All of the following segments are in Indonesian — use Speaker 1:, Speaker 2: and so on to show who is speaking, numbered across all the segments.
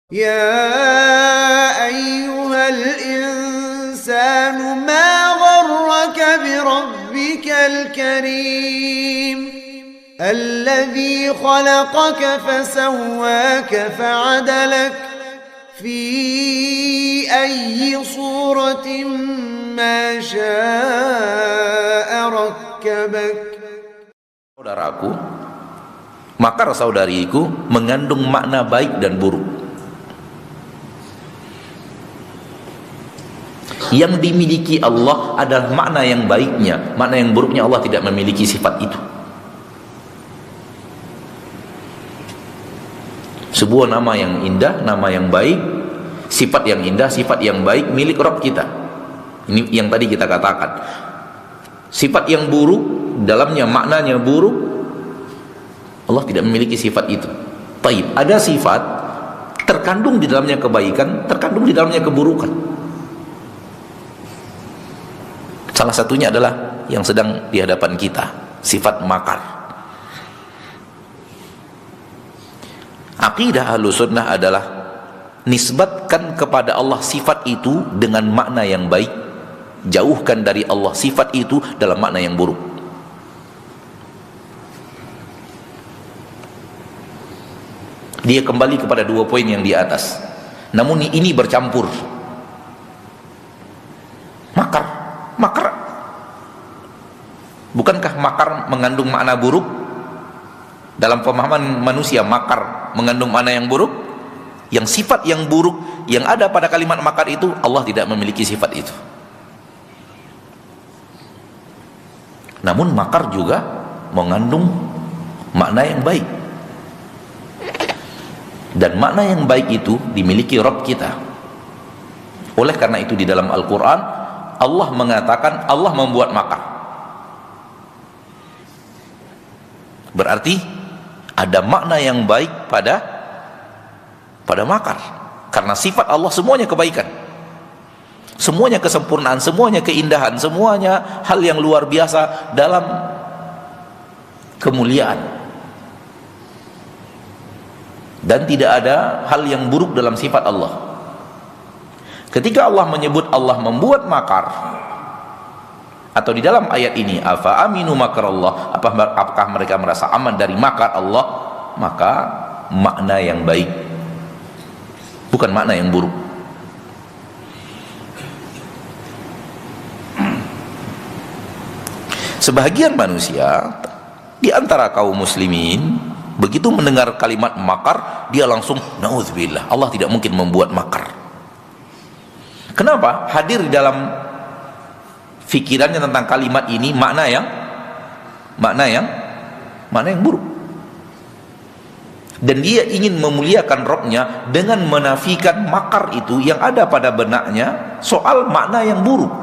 Speaker 1: يا أيها الإنسان ما غرك بربك الكريم الذي خلقك فسواك فعدلك في أي صورة ما شاء ركبك.
Speaker 2: Saudaraku, makar saudariku mengandung makna baik dan buruk. Yang dimiliki Allah adalah makna yang baiknya, makna yang buruknya Allah tidak memiliki sifat itu. Sebuah nama yang indah, nama yang baik, sifat yang indah, sifat yang baik milik Rabb kita. Ini yang tadi kita katakan. Sifat yang buruk, dalamnya maknanya buruk, Allah tidak memiliki sifat itu. Taib, ada sifat terkandung di dalamnya kebaikan, terkandung di dalamnya keburukan. Salah satunya adalah yang sedang di hadapan kita, sifat makar. Aqidah Ahlussunnah adalah nisbatkan kepada Allah sifat itu dengan makna yang baik, jauhkan dari Allah sifat itu dalam makna yang buruk. Dia kembali kepada dua poin yang di atas, namun ini bercampur. Makar, bukankah makar mengandung makna buruk? Dalam pemahaman manusia, makar mengandung makna yang buruk. Yang sifat yang buruk yang ada pada kalimat makar itu, Allah tidak memiliki sifat itu. Namun makar juga mengandung makna yang baik, dan makna yang baik itu dimiliki Rabb kita. Oleh karena itu di dalam Al-Quran Allah mengatakan Allah membuat makar. Berarti ada makna yang baik pada makar, karena sifat Allah semuanya kebaikan, semuanya kesempurnaan, semuanya keindahan, semuanya hal yang luar biasa dalam kemuliaan, dan tidak ada hal yang buruk dalam sifat Allah. Ketika Allah menyebut Allah membuat makar, atau di dalam ayat ini afa aminu makarallah, apakah mereka merasa aman dari makar Allah, maka makna yang baik, bukan makna yang buruk. Sebahagian manusia di antara kaum muslimin begitu mendengar kalimat makar, dia langsung naudzubillah, Allah tidak mungkin membuat makar. Kenapa? Hadir di dalam fikirannya tentang kalimat ini makna yang buruk, dan dia ingin memuliakan Rabbnya dengan menafikan makar itu yang ada pada benaknya soal makna yang buruk.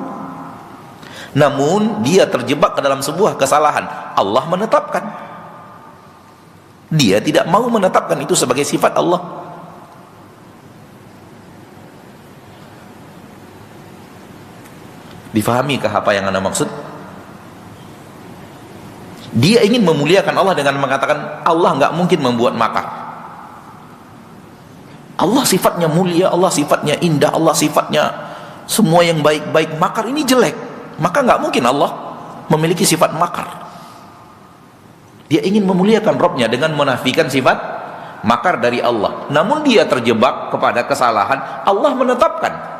Speaker 2: Namun dia terjebak ke dalam sebuah kesalahan. Allah menetapkan, dia tidak mau menetapkan itu sebagai sifat Allah. Difahamikah apa yang Anda maksud? Dia ingin memuliakan Allah dengan mengatakan Allah nggak mungkin membuat makar. Allah sifatnya mulia, Allah sifatnya indah, Allah sifatnya semua yang baik-baik. Makar ini jelek, maka nggak mungkin Allah memiliki sifat makar. Dia ingin memuliakan Rabbnya dengan menafikan sifat makar dari Allah. Namun dia terjebak kepada kesalahan. Allah menetapkan.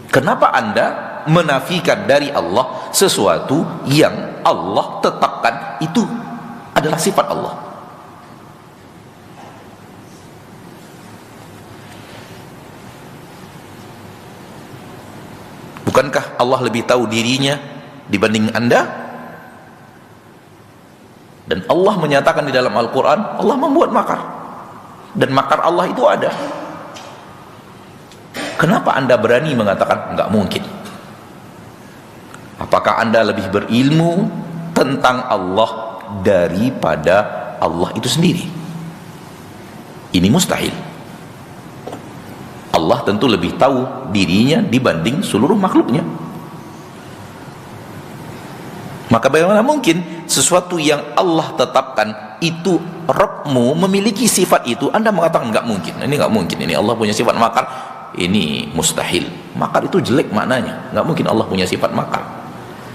Speaker 2: Kenapa Anda menafikan dari Allah sesuatu yang Allah tetapkan itu adalah sifat Allah? Bukankah Allah lebih tahu dirinya dibanding Anda? Dan Allah menyatakan di dalam Al-Quran Allah membuat makar, dan makar Allah itu ada. Kenapa Anda berani mengatakan enggak mungkin? Apakah Anda lebih berilmu tentang Allah daripada Allah itu sendiri? Ini mustahil. Allah tentu lebih tahu dirinya dibanding seluruh makhluknya. Maka bagaimana mungkin sesuatu yang Allah tetapkan itu Rabbmu memiliki sifat itu, Anda mengatakan nggak mungkin, ini nggak mungkin, ini Allah punya sifat makar, ini mustahil. Makar itu jelek maknanya, nggak mungkin Allah punya sifat makar.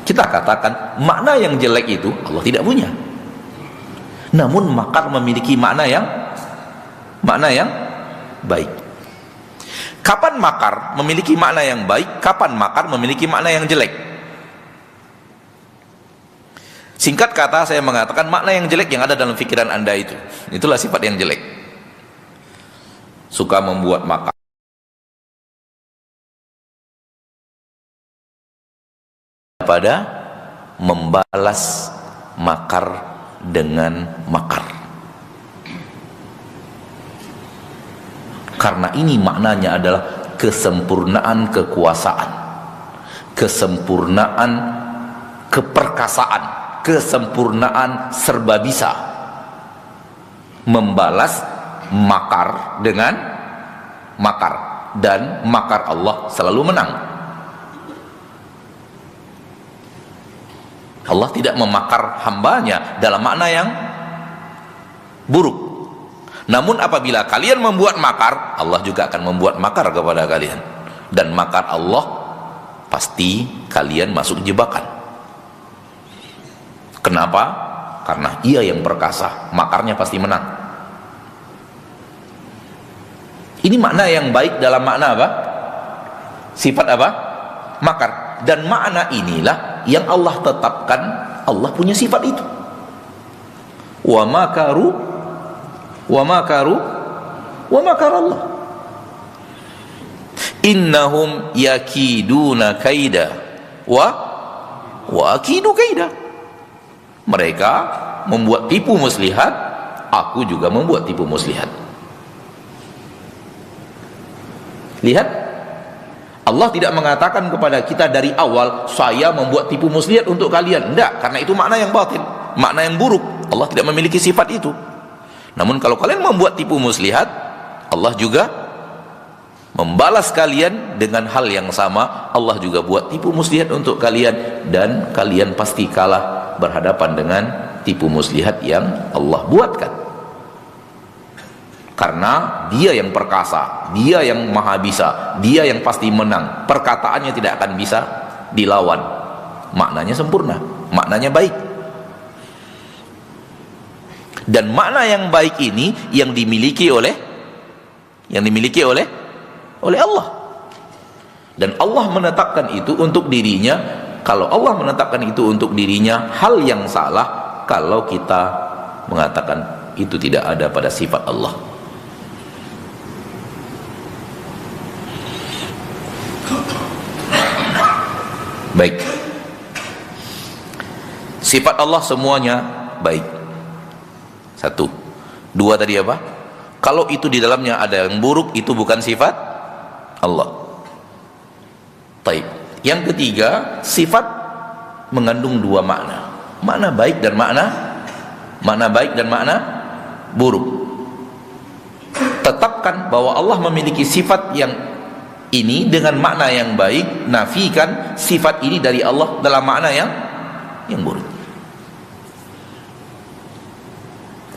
Speaker 2: Kita katakan makna yang jelek itu Allah tidak punya. Namun makar memiliki makna yang baik. Kapan makar memiliki makna yang baik, kapan makar memiliki makna yang jelek? Singkat kata saya mengatakan makna yang jelek yang ada dalam pikiran Anda itu, itulah sifat yang jelek. Suka membuat makar, pada membalas makar dengan makar. Karena ini maknanya adalah kesempurnaan kekuasaan, kesempurnaan keperkasaan, kesempurnaan serba bisa. Membalas makar dengan makar, dan makar Allah selalu menang. Allah tidak memakar hambanya dalam makna yang buruk. Namun apabila kalian membuat makar, Allah juga akan membuat makar kepada kalian, dan makar Allah pasti kalian masuk jebakan. Kenapa? Karena Ia yang perkasa, makarnya pasti menang. Ini makna yang baik dalam makna apa? Sifat apa? Makar. Dan makna inilah yang Allah tetapkan, Allah punya sifat itu. Wa makaru wa makar Allah. Innahum yakiduna kaida wa akidu kaida. Mereka membuat tipu muslihat, aku juga membuat tipu muslihat. Lihat, Allah tidak mengatakan kepada kita dari awal, saya membuat tipu muslihat untuk kalian. Tidak, karena itu makna yang batil, makna yang buruk. Allah tidak memiliki sifat itu. Namun kalau kalian membuat tipu muslihat, Allah juga membalas kalian dengan hal yang sama. Allah juga buat tipu muslihat untuk kalian, dan kalian pasti kalah berhadapan dengan tipu muslihat yang Allah buatkan. Karena Dia yang perkasa, Dia yang maha bisa, Dia yang pasti menang. Perkataannya tidak akan bisa dilawan. Maknanya sempurna, maknanya baik. Dan makna yang baik ini yang dimiliki oleh Allah. Dan Allah menetapkan itu untuk dirinya. Kalau Allah menetapkan itu untuk dirinya, hal yang salah kalau kita mengatakan itu tidak ada pada sifat Allah. Baik. Sifat Allah semuanya baik. Satu. Dua tadi apa? Kalau itu di dalamnya ada yang buruk, itu bukan sifat Allah. Baik. Yang ketiga, sifat mengandung dua makna. Makna baik dan makna baik dan makna buruk. Tetapkan bahwa Allah memiliki sifat yang ini dengan makna yang baik, nafikan sifat ini dari Allah dalam makna yang buruk.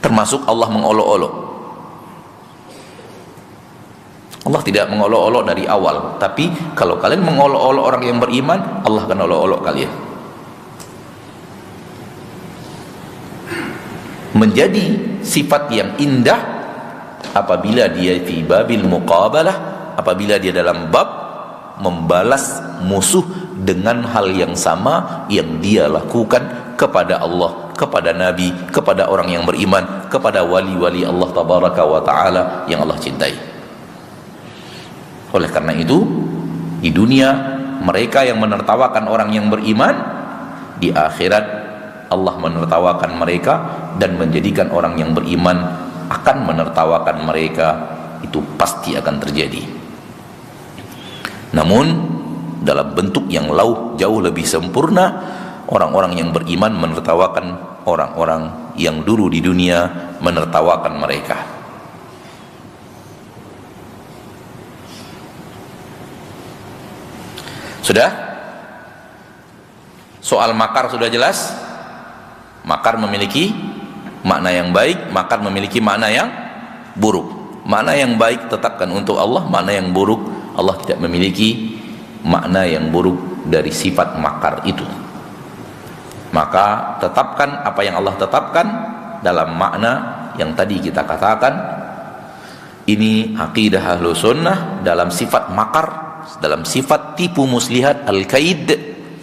Speaker 2: Termasuk Allah mengolok-olok. Allah tidak mengolok-olok dari awal, tapi kalau kalian mengolok-olok orang yang beriman, Allah akan olok-olok kalian. Menjadi sifat yang indah apabila dia fi babil muqabalah, apabila dia dalam bab membalas musuh dengan hal yang sama yang dia lakukan kepada Allah, kepada Nabi, kepada orang yang beriman, kepada wali-wali Allah tabaraka wa ta'ala yang Allah cintai. Oleh karena itu, di dunia mereka yang menertawakan orang yang beriman, di akhirat Allah menertawakan mereka dan menjadikan orang yang beriman akan menertawakan mereka. Itu pasti akan terjadi. Namun dalam bentuk yang jauh lebih sempurna. Orang-orang yang beriman menertawakan orang-orang yang dulu di dunia menertawakan mereka. Sudah? Soal makar sudah jelas. Makar memiliki makna yang baik, makar memiliki makna yang buruk. Makna yang baik tetapkan untuk Allah, makna yang buruk Allah tidak memiliki makna yang buruk dari sifat makar itu. Maka tetapkan apa yang Allah tetapkan dalam makna yang tadi kita katakan. Ini aqidah Ahlus Sunnah dalam sifat makar, dalam sifat tipu muslihat al-kaid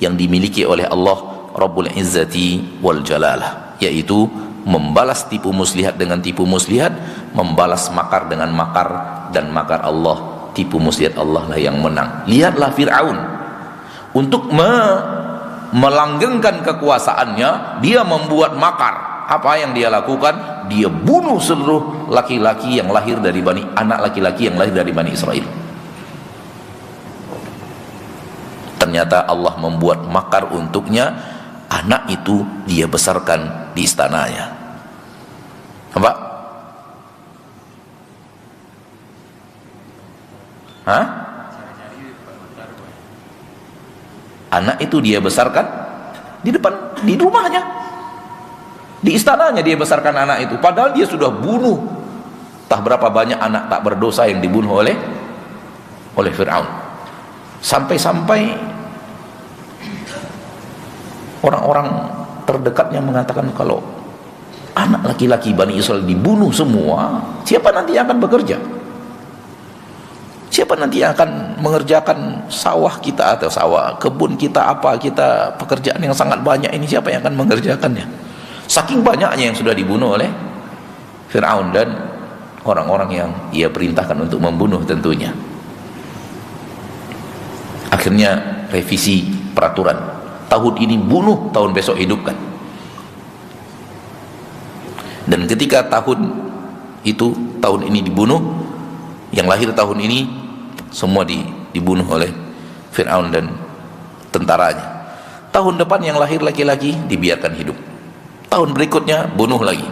Speaker 2: yang dimiliki oleh Allah Rabbul Izzati wal Jalalah, yaitu membalas tipu muslihat dengan tipu muslihat, membalas makar dengan makar, dan makar Allah, tipu muslihat Allah lah yang menang. Lihatlah Fir'aun, untuk melanggengkan kekuasaannya, dia membuat makar. Apa yang dia lakukan? Dia bunuh seluruh laki-laki yang lahir dari anak laki-laki yang lahir dari Bani Israel. Ternyata Allah membuat makar untuknya, anak itu dia besarkan di istananya. Apa? Hah? Anak itu dia besarkan di depan, di rumahnya, di istananya dia besarkan anak itu. Padahal dia sudah bunuh tak berapa banyak anak tak berdosa yang dibunuh oleh Fir'aun. Sampai-sampai orang-orang terdekatnya mengatakan, kalau anak laki-laki Bani Israel dibunuh semua, siapa nanti yang akan bekerja? Siapa nanti yang akan mengerjakan sawah kita, atau sawah, kebun kita, apa kita, pekerjaan yang sangat banyak ini, siapa yang akan mengerjakannya? Saking banyaknya yang sudah dibunuh oleh Fir'aun dan orang-orang yang ia perintahkan untuk membunuh tentunya. Akhirnya revisi peraturan, tahun ini bunuh, tahun besok hidupkan. Dan ketika tahun ini dibunuh, yang lahir tahun ini semua dibunuh oleh Fir'aun dan tentaranya. Tahun depan yang lahir laki-laki dibiarkan hidup, tahun berikutnya bunuh lagi.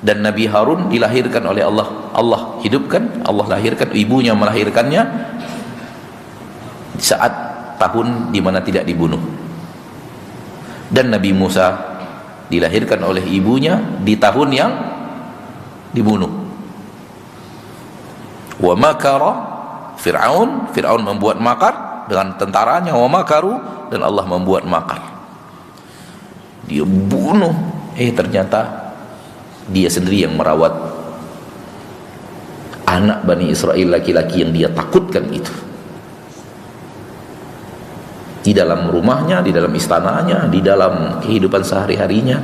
Speaker 2: Dan Nabi Harun dilahirkan oleh Allah hidupkan, Allah lahirkan, ibunya melahirkannya saat tahun di mana tidak dibunuh. Dan Nabi Musa dilahirkan oleh ibunya di tahun yang dibunuh. Wa makara Fir'aun membuat makar dengan tentaranya, wa makaru, dan Allah membuat makar. Dia bunuh, ternyata dia sendiri yang merawat anak Bani Israel laki-laki yang dia takutkan itu. Di dalam rumahnya, di dalam istananya, di dalam kehidupan sehari-harinya.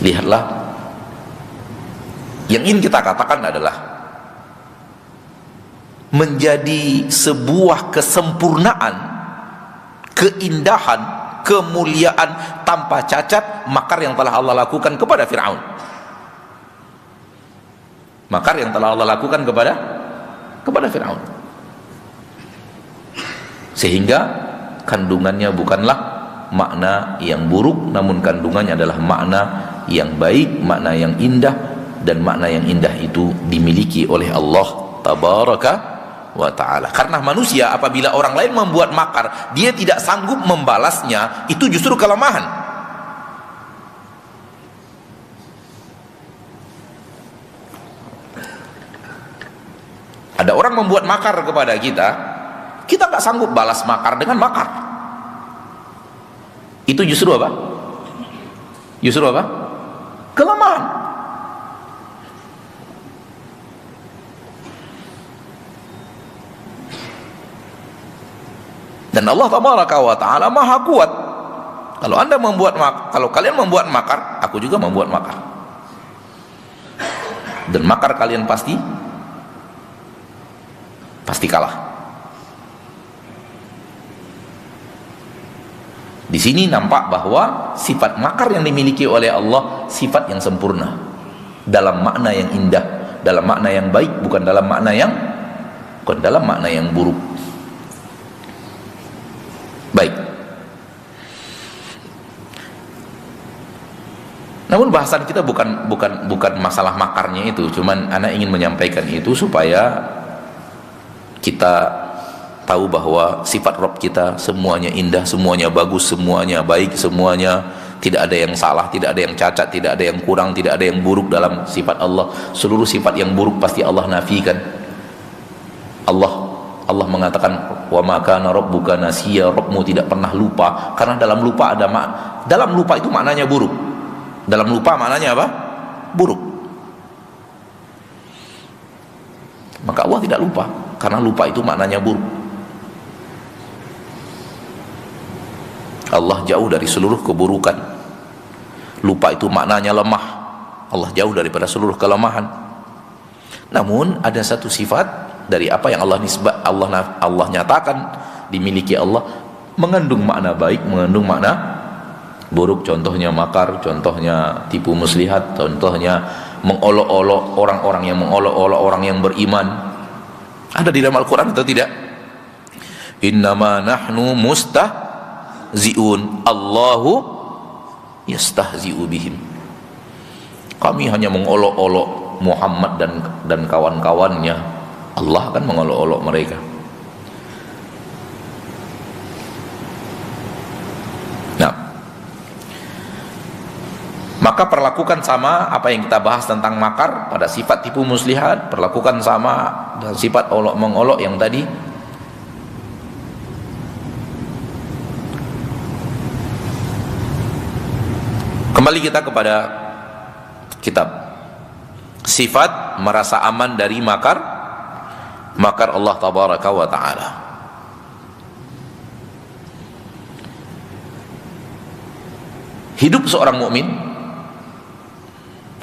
Speaker 2: Lihatlah, yang ingin kita katakan adalah menjadi sebuah kesempurnaan, keindahan, kemuliaan tanpa cacat makar yang telah Allah lakukan kepada Fir'aun. Makar yang telah Allah lakukan kepada Fir'aun, sehingga kandungannya bukanlah makna yang buruk, namun kandungannya adalah makna yang baik, makna yang indah. Dan makna yang indah itu dimiliki oleh Allah Tabaraka wa ta'ala. Karena manusia apabila orang lain membuat makar, dia tidak sanggup membalasnya, itu justru kelemahan. Ada orang membuat makar kepada kita, kita tak sanggup balas makar dengan makar. Itu justru apa? Justru apa? Kelemahan. Dan Allah Tabaraka wa ta'ala maha kuat. Kalau kalian membuat makar, aku juga membuat makar. Dan makar kalian pasti kalah. Di sini nampak bahwa sifat makar yang dimiliki oleh Allah sifat yang sempurna, dalam makna yang indah, dalam makna yang baik, bukan dalam makna yang buruk. Baik. Namun bahasan kita bukan masalah makarnya itu, cuman ana ingin menyampaikan itu supaya kita tahu bahwa sifat Rabb kita semuanya indah, semuanya bagus, semuanya baik, semuanya tidak ada yang salah, tidak ada yang cacat, tidak ada yang kurang, tidak ada yang buruk dalam sifat Allah. Seluruh sifat yang buruk pasti Allah nafikan. Allah mengatakan, wa ma kana rabbuka nasiya, Rabbmu tidak pernah lupa, karena dalam lupa dalam lupa itu maknanya buruk. Dalam lupa maknanya apa? Buruk. Maka Allah tidak lupa, karena lupa itu maknanya buruk. Allah jauh dari seluruh keburukan. Lupa itu maknanya lemah. Allah jauh daripada seluruh kelemahan. Namun ada satu sifat dari apa yang Allah nyatakan dimiliki Allah, mengandung makna baik, mengandung makna buruk. Contohnya makar, contohnya tipu muslihat, contohnya mengolok-olok orang-orang yang mengolok-olok orang yang beriman. Ada di dalam Al-Quran atau tidak? Innama nahnu mustahzi'un, Allahu yastahzi'u bihim. Kami hanya mengolok-olok Muhammad dan kawan-kawannya. Allah akan mengolok-olok mereka. Nah, maka perlakukan sama apa yang kita bahas tentang makar pada sifat tipu muslihat, perlakukan sama dan sifat olok mengolok yang tadi. Kembali kita kepada kitab. Sifat merasa aman dari makar Allah tabaraka wa ta'ala. Hidup seorang mukmin,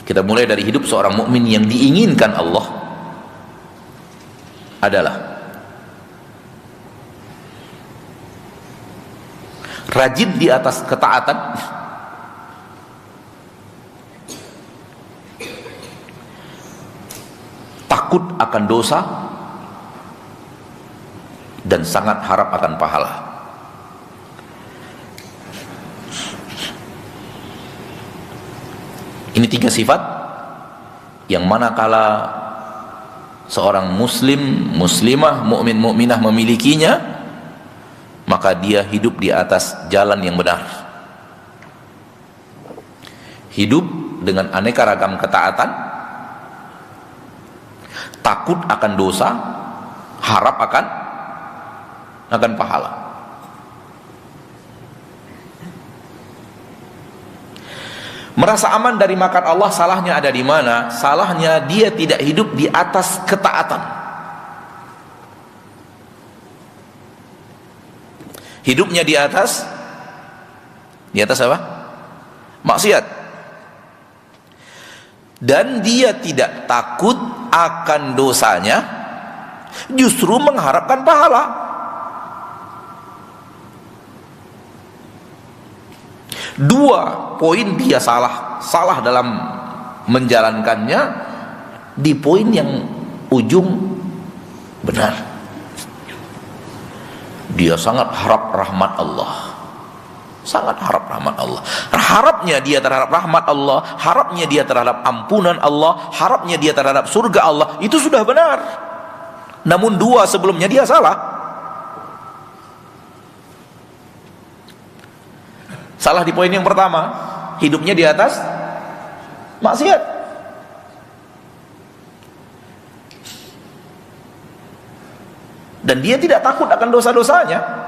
Speaker 2: kita mulai dari hidup seorang mukmin yang diinginkan Allah adalah rajin di atas ketaatan, takut akan dosa, dan sangat harap akan pahala. Ini 3 sifat yang manakala seorang muslim, muslimah, mukmin, mukminah memilikinya, maka dia hidup di atas jalan yang benar. Hidup dengan aneka ragam ketaatan, takut akan dosa, harap akan pahala. Merasa aman dari makar Allah, salahnya ada di mana? Salahnya dia tidak hidup di atas ketaatan. Hidupnya di atas apa? Maksiat. Dan dia tidak takut akan dosanya, justru mengharapkan pahala. Dua poin dia salah dalam menjalankannya, di poin yang ujung benar. Dia sangat harap rahmat Allah, sangat harap rahmat Allah. Harapnya dia terhadap rahmat Allah, harapnya dia terhadap ampunan Allah, harapnya dia terhadap surga Allah, itu sudah benar. Namun 2 sebelumnya dia salah. Salah di poin yang pertama, hidupnya di atas maksiat. Dan dia tidak takut akan dosa-dosanya.